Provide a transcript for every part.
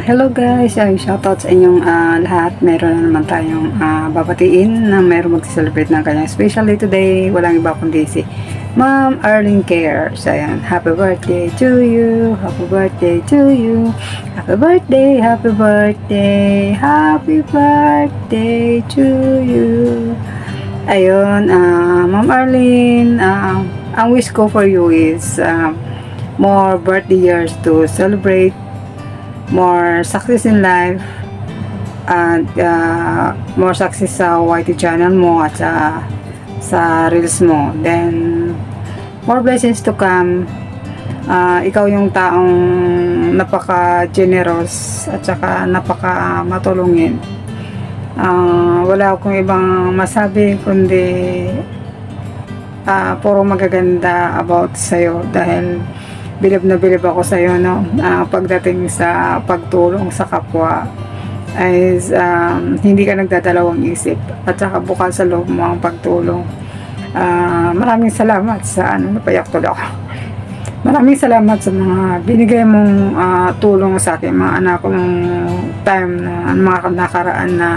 Hello guys, ay shoutout sa inyong lahat. Meron na naman tayong babatiin na meron mag-celebrate ng kanyang special day today. Walang iba kundi si Ma'am Arlene Cares. Ayan, happy birthday to you, happy birthday to you, happy birthday, happy birthday, happy birthday to you. Ayun, Ma'am Arlene, ang wish ko for you is more birthday years to celebrate, more success in life, and more success sa YT channel mo at sa reels mo. Then more blessings to come. Ikaw yung taong napaka-generous at saka napaka-matulungin. Wala akong ibang masabi kundi puro magaganda about sa'yo dahil bilib na bilib ako sa iyo, no? Pagdating sa pagtulong sa kapwa ay hindi ka nagdadalawang isip at saka bukas sa loob mo ang pagtulong. Maraming salamat sa napayak tuloy ako. Maraming salamat sa mga binigay mong tulong sa akin, mga anak ko ng time na mga nakaraan na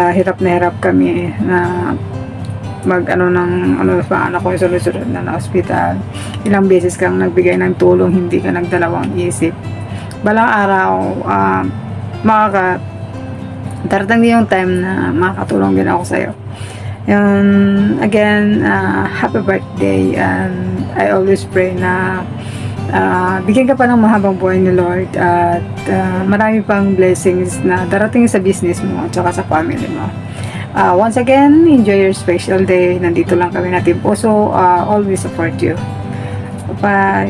hirap na hirap kami na pa anak ko yung sunod-sunod na hospital. Ilang beses kang nagbigay ng tulong, hindi ka nagdalawang isip. Balang araw, darating din yung time na makakatulong din ako sa'yo. Yun, again, happy birthday, and I always pray na bigyan ka pa ng mahabang buhay ni Lord at marami pang blessings na darating sa business mo at saka sa family mo. Once again, enjoy your special day. Nandito lang kami na Team Puso. Always support you. Bye-bye.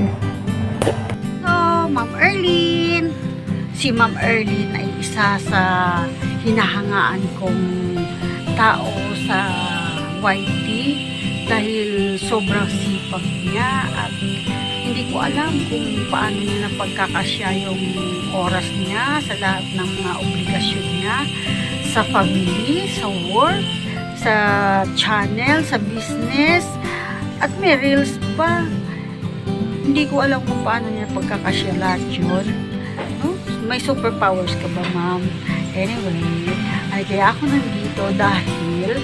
Hello, Ma'am Arlene. Si Ma'am Arlene ay isa sa hinahangaan kong tao sa YT dahil sobrang sipag niya at hindi ko alam kung paano niya napagkakasya yung oras niya sa lahat ng mga obligasyon niya sa family, sa work, sa channel, sa business, at may reels pa. Hindi ko alam kung paano niya pagkakasya lahat yun. No? May superpowers ka ba, ma'am? Anyway, ay kaya ako nandito dahil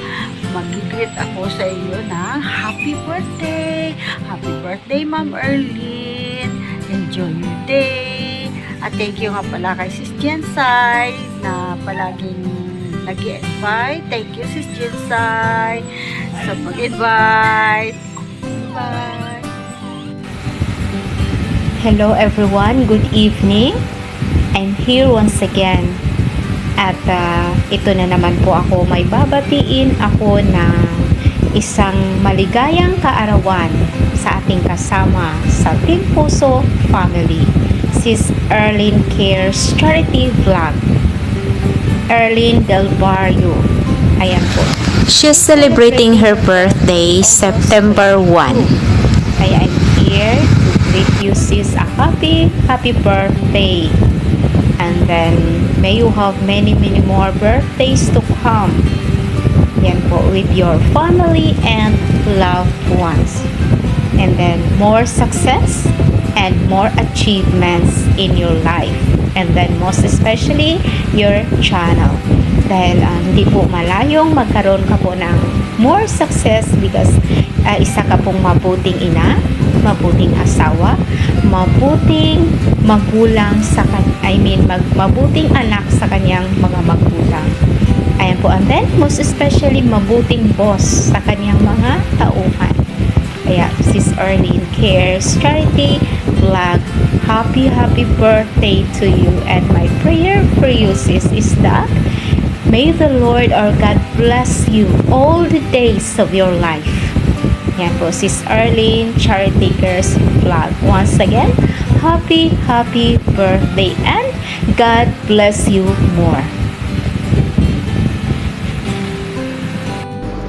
mag-greet ako sa iyo na happy birthday! Happy birthday, Ma'am Arlene! Enjoy your day! At thank you nga pala kay Sis Jensay na palaging nag-invite. Thank you, Sis Jensay, sa pag-invite. Bye! Hello everyone, good evening. I'm here once again. At ito na naman po ako, may babatiin ako na isang maligayang kaarawan sa ating kasama sa Team Puso family, Sis Arlene Cares Charity Vlog. Arlene Del Barrio. Ayan po. She's celebrating her birthday September 1. Kaya I'm here to greet you, sis, a happy birthday. And then, may you have many more birthdays to come. Yan po, with your family and loved ones. And then, more success and more achievements in your life. And then, most especially, your channel. Dahil hindi po malayong magkaroon ka po ng more success because isa ka pong mabuting ina, mabuting asawa, mabuting magulang mabuting anak sa kanyang mga magulang. Ayan po, and then most especially mabuting boss sa kanyang mga tauhan. Kaya Sis Arlene Cares Charity Vlog, happy birthday to you, and my prayer for you, sis, is that may the Lord our God bless you all the days of your life. Yan po, Sis Arlene Charity Cares Vlog. Once again, happy birthday and God bless you more.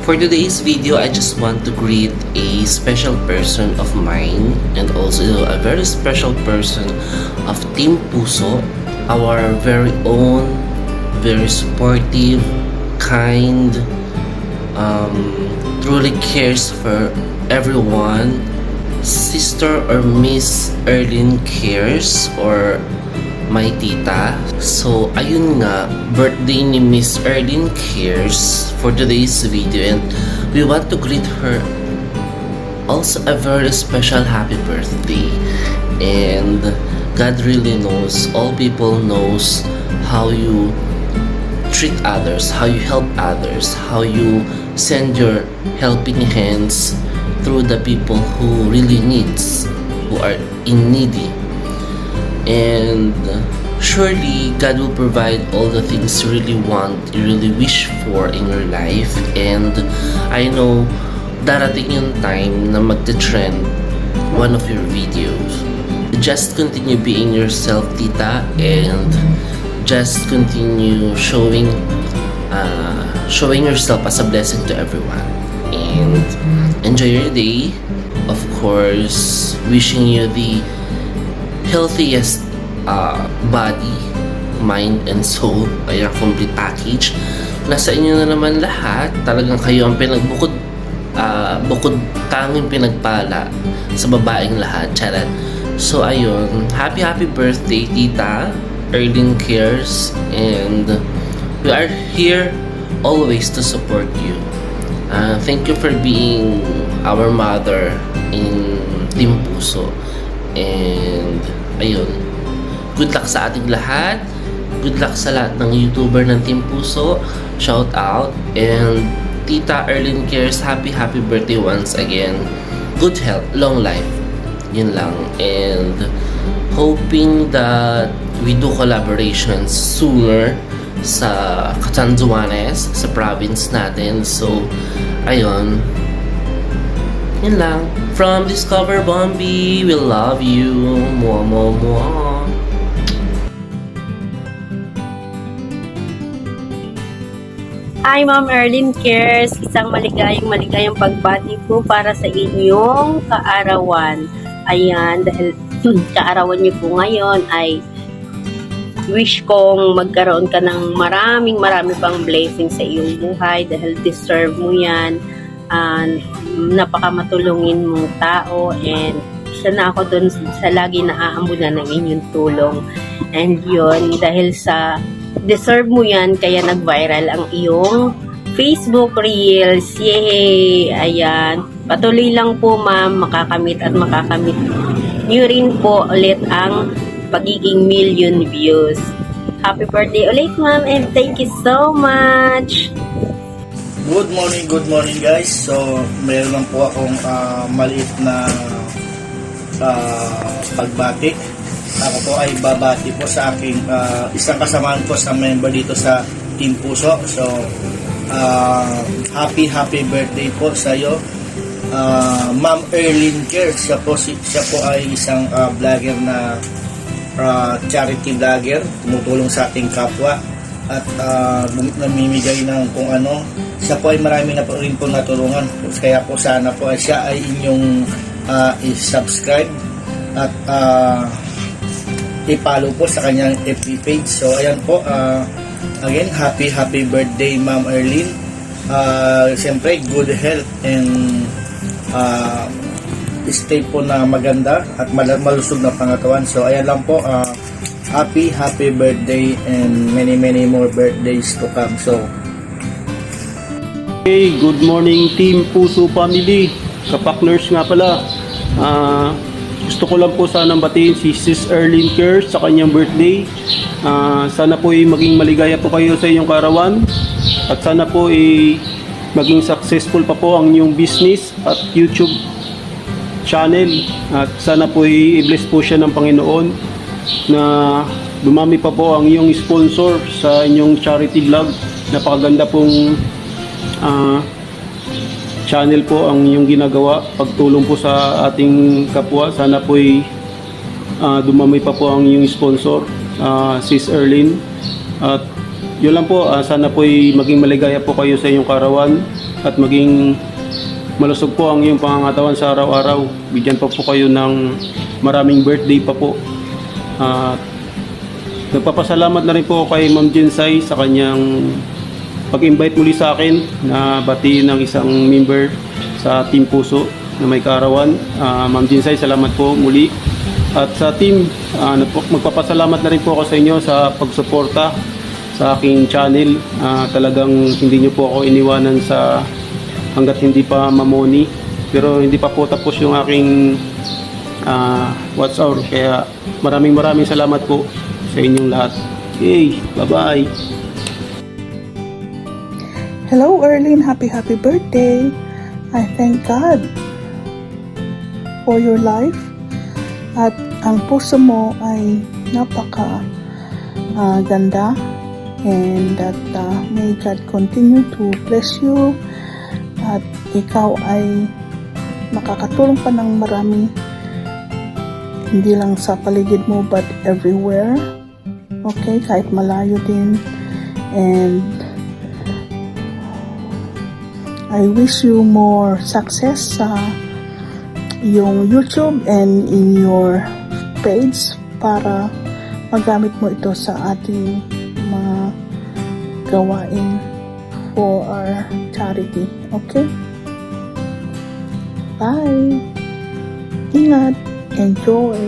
For today's video, I just want to greet a special person of mine and also a very special person of Team Puso, our very own, very supportive, kind, truly cares for everyone, Sister or Miss Arlene Cares, or my tita. So, ayun nga, birthday ni Miss Erlyn Cares for today's video, and we want to greet her also a very special happy birthday. And God really knows, all people knows how you treat others, how you help others, how you send your helping hands through the people who really needs, who are in needy. And surely God will provide all the things you really want, you really wish for in your life. And I know darating yung time na magte-trend one of your videos. Just continue being yourself, tita, and just continue showing yourself as a blessing to everyone. And enjoy your day. Of course, wishing you the healthiest body, mind, and soul. Kaya complete package. Nasa inyo na naman lahat. Talagang kayo ang bukod tanging pinagpala sa babaeng lahat. Charat. So ayun, happy birthday, Tita Erlyn Cares, and we are here always to support you. Thank you for being our mother in Team Puso. And ayun, good luck sa ating lahat. Good luck sa lahat ng YouTuber ng Team Puso. Shout out. And Tita Erlyn Cares, happy birthday once again. Good health, long life. Yun lang. And hoping that we do collaborations sooner sa Catanduanes, sa province natin. So, ayun. Yun lang. From Discover Bombi, we love you. Mua, mua, mua. Hi, Ma'am Erlyn Cares. Isang maligayang pagbati po para sa inyong kaarawan. Ayan, dahil kaarawan niyo po ngayon ay wish kong magkaroon ka ng marami pang blessings sa iyong buhay dahil deserve mo yan. Napakamatulungin mong tao, and isa na ako dun sa lagi naaambunan ng inyong tulong. And yun, dahil sa deserve mo yan, kaya nag-viral ang iyong Facebook Reels. Yay! Ayan. Patuloy lang po, ma'am. Makakamit nyo rin po ulit ang pagiging million views. Happy birthday ulit, ma'am, and thank you so much! Good morning guys. So, meron lang po akong maliit na pagbati. Ako po ay babati po sa aking isang kasamaan ko sa member dito sa Team Puso. So, happy birthday po sa iyo, Ma'am Erlyn Cares. Siya po ay isang vlogger na charity vlogger, tumutulong sa ating kapwa at namimigay ng kung ano. Siya po ay marami na po rin po natulungan. Kaya po sana po ay siya ay inyong i-subscribe at i-follow po sa kanyang FB page. So ayan po, again, happy birthday, Ma'am Erlyn. Siyempre, good health and stay po na maganda at malusog na pangatawan. So ayan lang po, happy birthday and many more birthdays to come. So hey, good morning Team Puso family. Kapakners nga pala. Gusto ko lang po sanang batiin si Sis Erlyn Cares sa kanyang birthday. Sana po ay maging maligaya po kayo sa inyong kaarawan. At sana po ay maging successful pa po ang inyong business at YouTube channel. At sana po ay i-bless po siya ng Panginoon na dumami pa po ang iyong sponsor sa inyong charity vlog. Napakaganda pong channel po ang inyong ginagawa, pagtulong po sa ating kapwa. Sana po ay dumami pa po ang inyong sponsor, Sis Erlyn. At yun lang po, sana po ay maging maligaya po kayo sa inyong kaarawan at maging malusog po ang iyong pangangatawan sa araw-araw. Bigyan pa po kayo ng maraming birthday pa po. Nagpapasalamat na rin po kay Ma'am Jensay sa kanyang pag-invite muli sa akin na batiin ng isang member sa Team Puso na may kaarawan. Ma'am Jensay, salamat po muli. At sa team, magpapasalamat na rin po ako sa inyo sa pagsuporta sa aking channel. Talagang hindi nyo po ako iniwanan sa hanggat hindi pa mamoni. Pero hindi pa po tapos yung aking watch hour. Kaya maraming salamat po sa inyong lahat. Okay, bye-bye. Hello, Erlyn. Happy birthday. I thank God for your life. At ang puso mo ay napaka ganda. And that may God continue to bless you. At ikaw ay makakatulong pa ng marami. Hindi lang sa paligid mo but everywhere. Okay, kahit malayo din. And I wish you more success sa yung YouTube and in your page para magamit mo ito sa ating mga gawain for our charity. Okay? Bye! Ingat! Enjoy!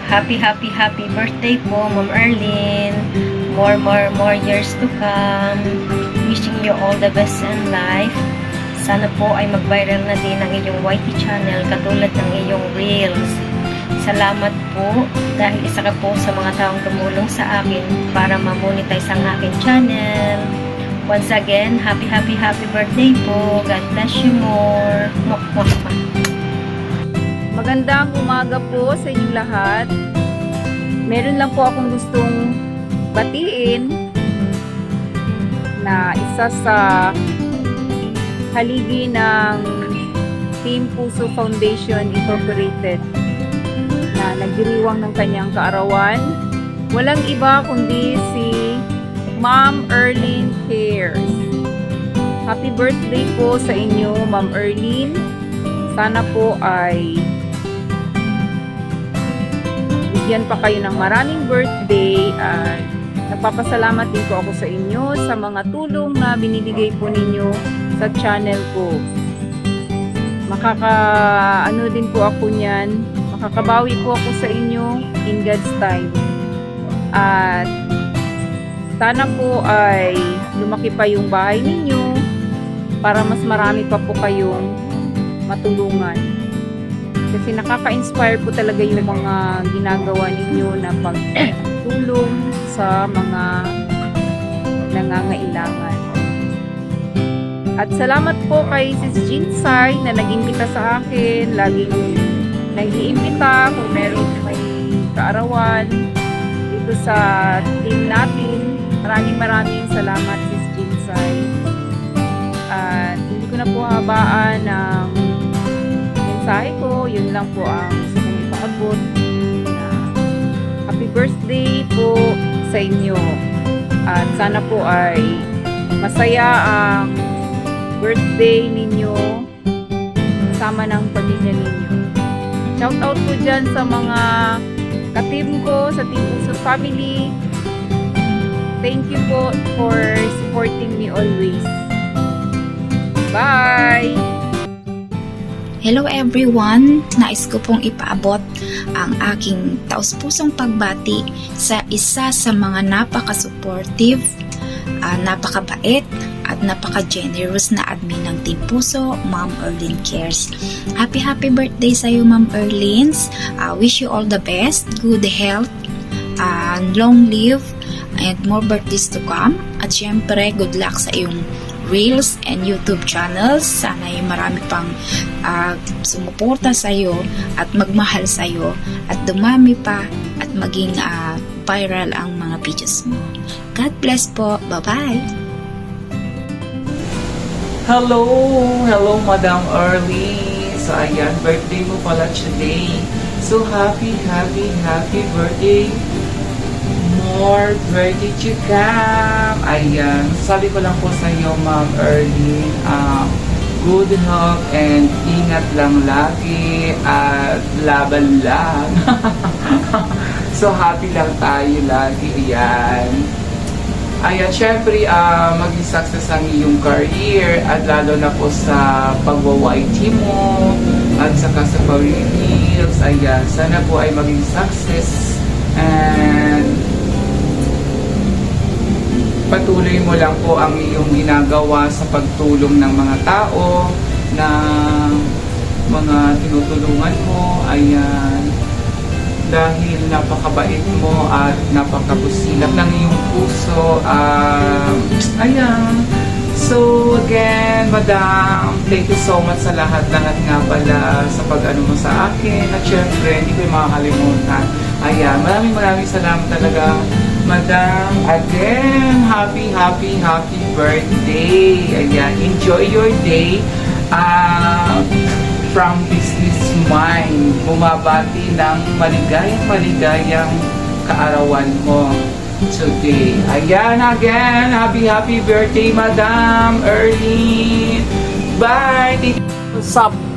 Happy birthday po, Ma'am Erlyn. More years to come. Wishing you all the best in life. Sana po ay mag-viral na din ang iyong YT channel katulad ng iyong Reels. Salamat po dahil isa ka po sa mga taong tumulong sa akin para ma-monetize ang aking channel. Once again, happy birthday po. God bless you more. Magandang umaga po sa inyong lahat. Meron lang po akong gustong batiin na isa sa haligi ng Team Puso Foundation Incorporated na nagdiriwang ng kanyang kaarawan. Walang iba kundi si Ma'am Erlyn Cares. Happy birthday po sa inyo, Ma'am Erlyn. Sana po ay bigyan pa kayo ng maraming birthday at nagpapasalamat din po ako sa inyo sa mga tulong na binibigay po ninyo sa channel ko. Makakaano din po ako niyan, makakabawi po ako sa inyo in God's time. At sana po ay lumaki pa yung bahay ninyo para mas marami pa po kayong matulungan. Kasi nakaka-inspire po talaga yung mga ginagawa ninyo na pagtulong sa mga nangangailangan. At salamat po kay Sis Jinsay na nag-imbita sa akin. Laging nag-iimbita kung meron may kaarawan dito sa team natin. Maraming salamat, Sis Jinsay. At hindi ko na po habaan ng mensahe ko. Yun lang po ang gusto kong ipaabot. Happy birthday po sa inyo. At sana po ay masaya ang birthday ninyo kasama ng pamilya ninyo. Shout out po dyan sa mga ka-team ko sa Team Puso Family. Thank you po for supporting me always. Bye! Hello everyone! Nais ko pong ipaabot ang aking taus-pusong pagbati sa isa sa mga napaka-supportive, napakabait at napaka-generous na admin ng Team Puso, Ma'am Erlyn Cares. Happy birthday sa iyo, Ma'am Erlyn. Wish you all the best, good health, long live, and more birthdays to come. At syempre, good luck sa iyong Reels and YouTube channels. Sana ay marami pang sumuporta sa iyo at magmahal sa iyo at dumami pa at maging viral ang mga videos mo. God bless po. Bye-bye! Hello, Madam Early. So, ayan, birthday mo pala today. So, happy birthday. More birthday to come. Ayan, sabi ko lang po sa iyo, Ma'am Early, good health and ingat lang lagi at laban lang. So, happy lang tayo lagi. Ayan. Ayan, syempre, maging success ang iyong career at lalo na po sa pagwa-YT mo. at saka sa career deals. Ayan, sana po ay maging success and patuloy mo lang po ang iyong ginagawa sa pagtulong ng mga tao na mga tinutulungan mo. Ayan, dahil napakabait mo at napakabusilap ng iyong puso. Ayan. So again, Madam, thank you so much sa lahat-lahat nga pala sa pag-ano mo sa akin. At syempre, hindi ko yung makakalimutan. Ayan, maraming salamat talaga, Madam. Again, happy birthday. Ayan, enjoy your day. From Business Mind, bumabati ng maligayang kaarawan mo today. Ayan, again, happy birthday, Madam Erlene. Bye!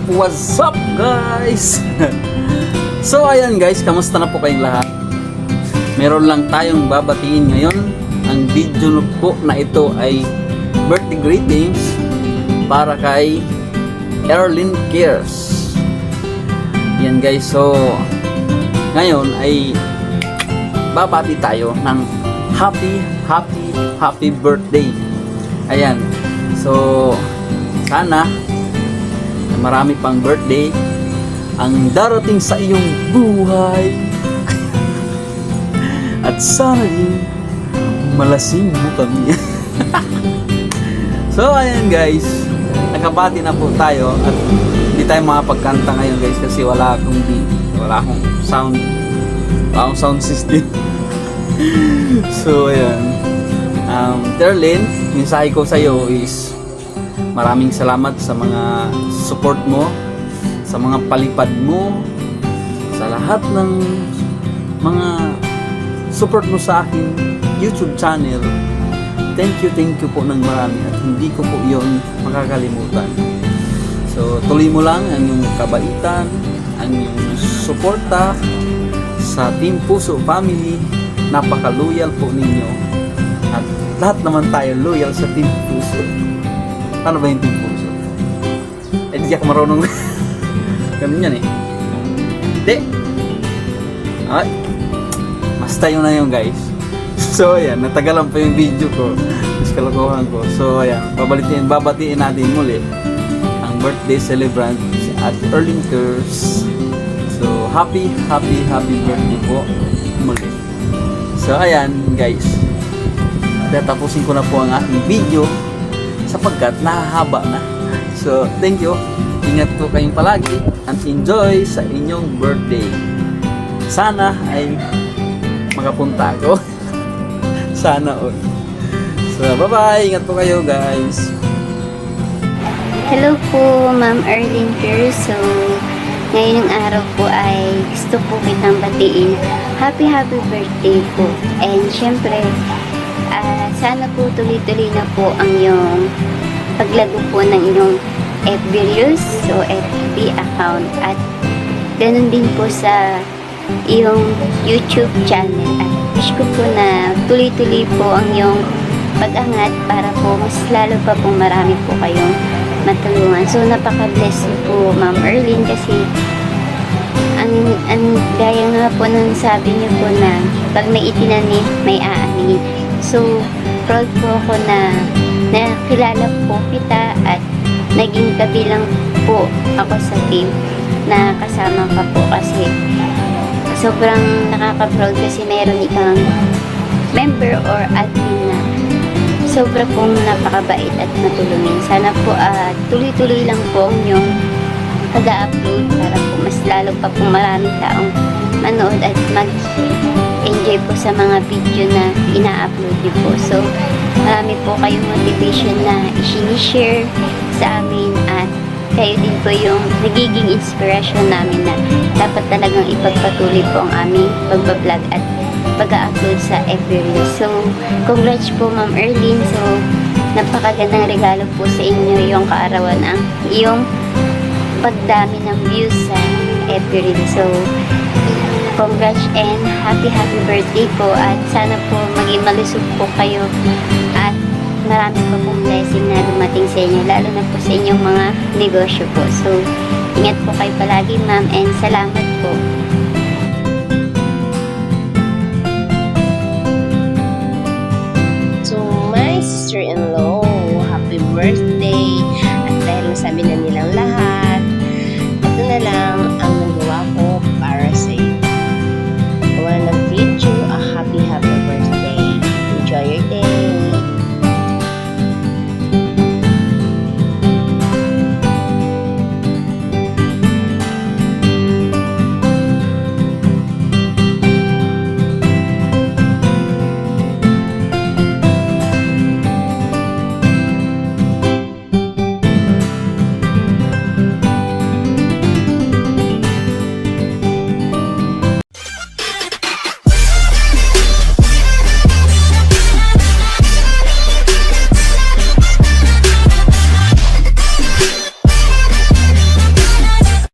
What's up guys? So ayan guys, kamusta na po kayong lahat? Meron lang tayong babatiin ngayon. Ang video po na ito ay birthday greetings para kay Erlene Cares. Yan guys, so ngayon ay babati tayo ng happy birthday. Ayan, so sana marami pang birthday ang darating sa iyong buhay at sana din malasing mo kami. So ayan guys, nakabati na po tayo at hindi tayo makapagkanta ngayon guys kasi wala akong sound system. So ayan, Erlene, mensahe ko sa iyo is maraming salamat sa mga support mo, sa mga palipad mo, sa lahat ng mga support mo sa akin YouTube channel. Thank you po ng marami at hindi ko po iyon makakalimutan. So tuloy mo lang ang iyong kabaitan, ang iyong suporta sa Team Puso Family. Napaka-loyal po ninyo at lahat naman tayo loyal sa Team Puso. Paano ba yung Team Puso? Hindi ako marunong. Ganun yan eh. Hindi. Ay, basta yun na yun guys. So ayan, natagalan pa yung video ko. Mas kalokohan ko. So ayan, babatiin natin muli ang birthday celebrant si at Erlene Cares. So happy birthday po muli. So ayan guys, tatapusin ko na po ang aking video sapagkat nahahaba na. So thank you. Ingat po kayong palagi and enjoy sa inyong birthday. Sana ay makapunta ako. Sana all. So bye-bye. Ingat po kayo guys. Hello po, Ma'am Erlene Cares. So, ngayong araw po ay gusto po kitang batiin. Happy birthday po. And syempre, sana po tuloy-tuloy na po ang iyong paglago po ng iyong FB Reels, so FB account. At ganun din po sa iyong YouTube channel. At wish ko po na tuloy-tuloy po ang iyong pag-angat para po mas lalo pa pong marami po kayong matulungan. So, napaka-bless po, Ma'am Erlene, kasi ang gaya nga po nang sabi niyo po na pag may itinanim, may aani. So, proud po ako na nakilala po kita at naging kabilang po ako sa team na kasama ka po kasi sobrang nakaka-proud kasi meron ikang member or admin na sobra pong napakabait at matulungin. Sana po tuloy-tuloy lang po ang inyong pag-upload para po mas lalo pa pong maraming taong manood at mag-enjoy po sa mga video na ina-upload niyo po. So, marami po kayong motivation na i-share sa amin at kayo din po yung nagiging inspiration namin na dapat talagang ipagpatuloy po ang aming pagbablog at pag-upload sa FB Reels. So, congrats po Ma'am Erlene. So, napakagandang regalo po sa inyo yung kaarawan ang iyong pagdami ng views sa FB Reels. So, congrats and happy birthday po at sana po maging malusog po kayo at marami pa pong blessing na dumating sa inyo, lalo na po sa inyong mga negosyo po. So, ingat po kayo palagi, ma'am, and salamat po. To my sister-in-law, happy birthday! At dahil nasabi na nilang lahat, ito na lang,